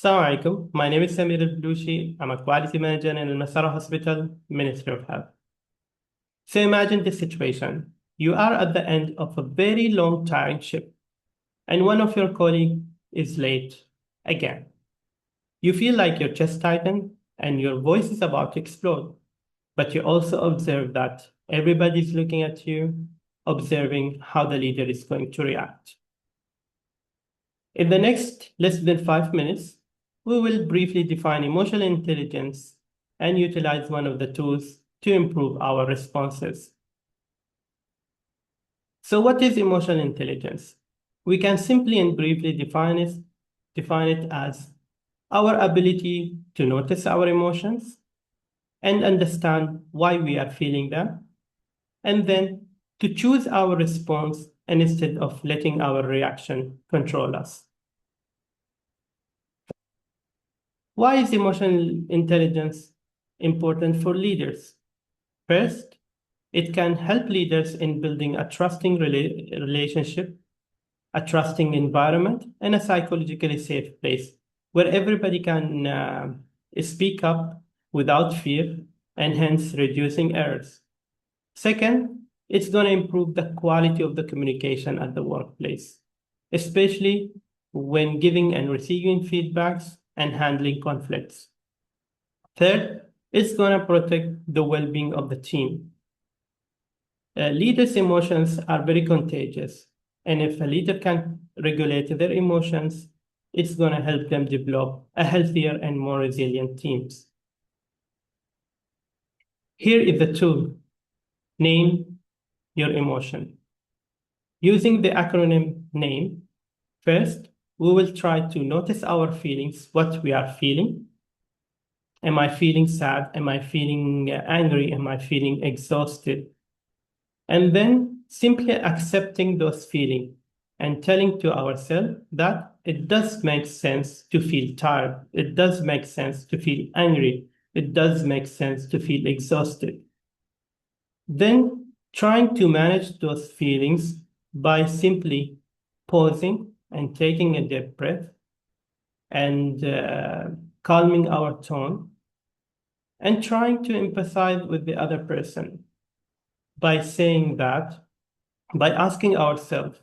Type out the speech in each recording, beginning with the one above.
Assalamu alaikum. My name is Samir Al-Blushi. I'm a quality manager in Al-Masara Hospital, Ministry of Health. So imagine this situation. You are at the end of a very long, tiring shift, and one of your colleagues is late again. You feel like your chest tightens and your voice is about to explode, but you also observe that everybody's looking at you, observing how the leader is going to react. In the next less than 5 minutes, we will briefly define emotional intelligence and utilize one of the tools to improve our responses. So what is emotional intelligence? We can simply and briefly define it as our ability to notice our emotions and understand why we are feeling them, and then to choose our response instead of letting our reaction control us. Why is emotional intelligence important for leaders? First, it can help leaders in building a trusting relationship, a trusting environment, and a psychologically safe place where everybody can speak up without fear and hence reducing errors. Second, it's going to improve the quality of the communication at the workplace, especially when giving and receiving feedbacks and handling conflicts. Third, it's going to protect the well-being of the team. Leaders' emotions are very contagious, and if a leader can regulate their emotions, it's going to help them develop a healthier and more resilient teams. Here is the tool. Name your emotion. Using the acronym NAME, first, we will try to notice our feelings, what we are feeling. Am I feeling sad? Am I feeling angry? Am I feeling exhausted? And then simply accepting those feelings and telling to ourselves that it does make sense to feel tired. It does make sense to feel angry. It does make sense to feel exhausted. Then trying to manage those feelings by simply pausing and taking a deep breath and calming our tone and trying to empathize with the other person by saying that, by asking ourselves,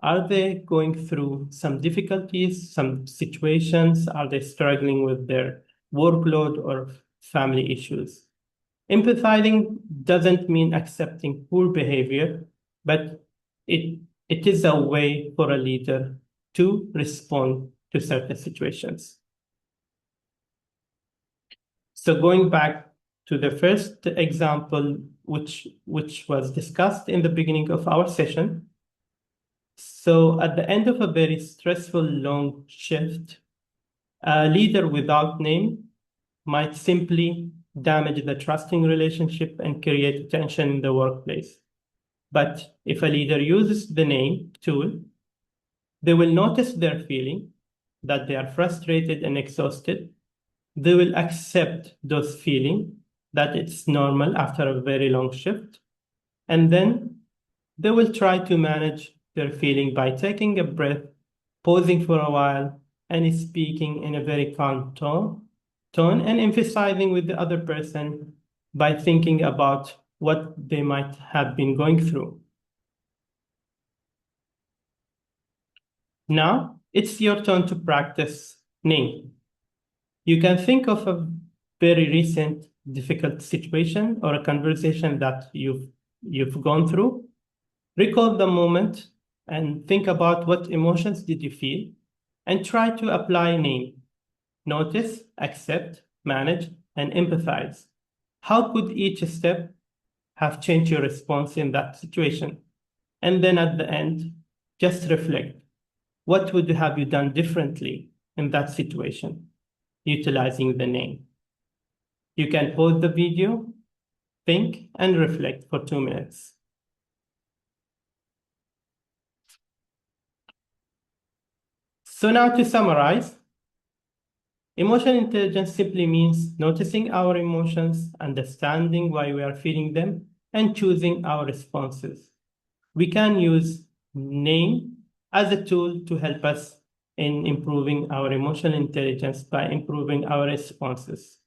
are they going through some difficulties, some situations? Are they struggling with their workload or family issues? Empathizing doesn't mean accepting poor behavior, but it is a way for a leader to respond to certain situations. So going back to the first example, which was discussed in the beginning of our session. So at the end of a very stressful long shift, a leader without name might simply damage the trusting relationship and create tension in the workplace. But if a leader uses the name tool, they will notice their feeling that they are frustrated and exhausted. They will accept those feelings that it's normal after a very long shift. And then they will try to manage their feeling by taking a breath, pausing for a while, and speaking in a very calm tone and emphasizing with the other person by thinking about what they might have been going through. Now, it's your turn to practice name. You can think of a very recent difficult situation or a conversation that you've gone through. Recall the moment and think about what emotions did you feel and try to apply name. Notice, accept, manage, and empathize. How could each step have changed your response in that situation? And then at the end, just reflect. What would have you done differently in that situation, utilizing the name? You can pause the video, think, and reflect for 2 minutes. So now to summarize, emotional intelligence simply means noticing our emotions, understanding why we are feeling them, and choosing our responses. We can use name as a tool to help us in improving our emotional intelligence by improving our responses.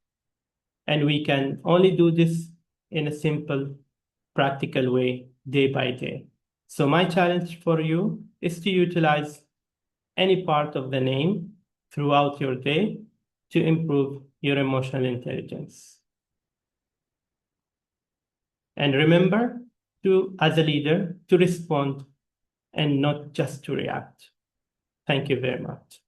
And we can only do this in a simple, practical way, day by day. So my challenge for you is to utilize any part of the name throughout your day to improve your emotional intelligence. And remember to, as a leader, to respond and not just to react. Thank you very much.